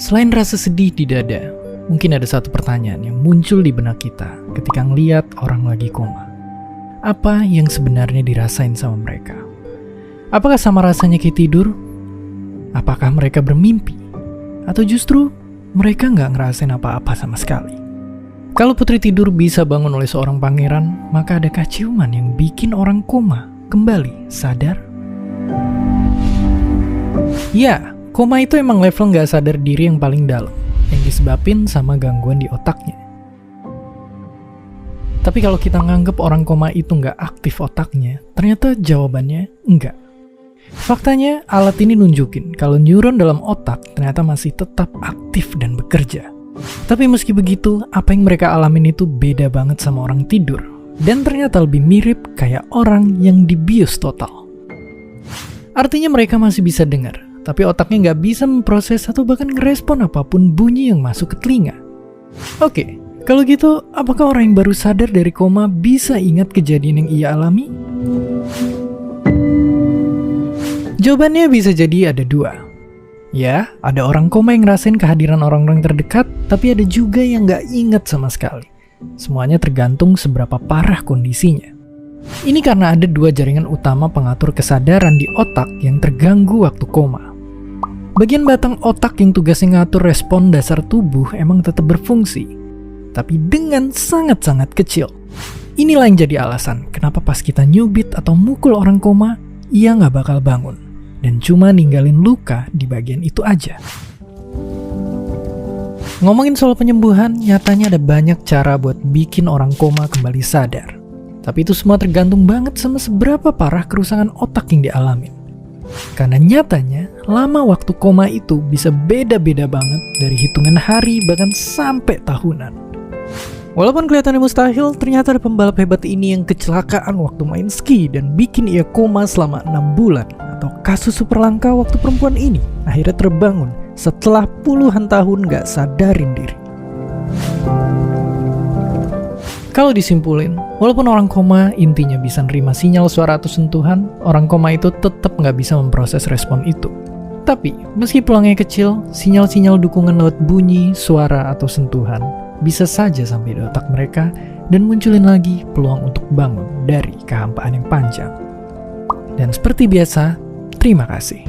Selain rasa sedih di dada, mungkin ada satu pertanyaan yang muncul di benak kita ketika ngeliat orang lagi koma. Apa yang sebenarnya dirasain sama mereka? Apakah sama rasanya kayak tidur? Apakah mereka bermimpi? Atau justru mereka nggak ngerasain apa-apa sama sekali? Kalau putri tidur bisa bangun oleh seorang pangeran, maka adakah ciuman yang bikin orang koma kembali sadar? Ya, koma itu emang level nggak sadar diri yang paling dalam, yang disebabin sama gangguan di otaknya. Tapi kalau kita nganggep orang koma itu nggak aktif otaknya, ternyata jawabannya enggak. Faktanya, alat ini nunjukin kalau neuron dalam otak ternyata masih tetap aktif dan bekerja. Tapi meski begitu, apa yang mereka alamin itu beda banget sama orang tidur, dan ternyata lebih mirip kayak orang yang dibius total. Artinya mereka masih bisa dengar, tapi otaknya nggak bisa memproses atau bahkan ngerespon apapun bunyi yang masuk ke telinga. Oke, kalau gitu, apakah orang yang baru sadar dari koma bisa ingat kejadian yang ia alami? Jawabannya bisa jadi ada dua. Ya, ada orang koma yang ngerasain kehadiran orang-orang terdekat, tapi ada juga yang nggak ingat sama sekali. Semuanya tergantung seberapa parah kondisinya. Ini karena ada dua jaringan utama pengatur kesadaran di otak yang terganggu waktu koma. Bagian batang otak yang tugasnya ngatur respon dasar tubuh emang tetap berfungsi, tapi dengan sangat-sangat kecil. Inilah yang jadi alasan kenapa pas kita nyubit atau mukul orang koma, ia nggak bakal bangun, dan cuma ninggalin luka di bagian itu aja. Ngomongin soal penyembuhan, nyatanya ada banyak cara buat bikin orang koma kembali sadar. Tapi itu semua tergantung banget sama seberapa parah kerusakan otak yang dialamin. Karena nyatanya, lama waktu koma itu bisa beda-beda banget dari hitungan hari bahkan sampai tahunan. Walaupun kelihatannya mustahil, ternyata ada pembalap hebat ini yang kecelakaan waktu main ski dan bikin ia koma selama 6 bulan. Atau kasus super langka waktu perempuan ini akhirnya terbangun setelah puluhan tahun gak sadarin diri. Kalau disimpulin, walaupun orang koma intinya bisa nerima sinyal suara atau sentuhan, orang koma itu tetap nggak bisa memproses respon itu. Tapi, meski peluangnya kecil, sinyal-sinyal dukungan lewat bunyi, suara, atau sentuhan bisa saja sampai di otak mereka dan munculin lagi peluang untuk bangun dari kehampaan yang panjang. Dan seperti biasa, terima kasih.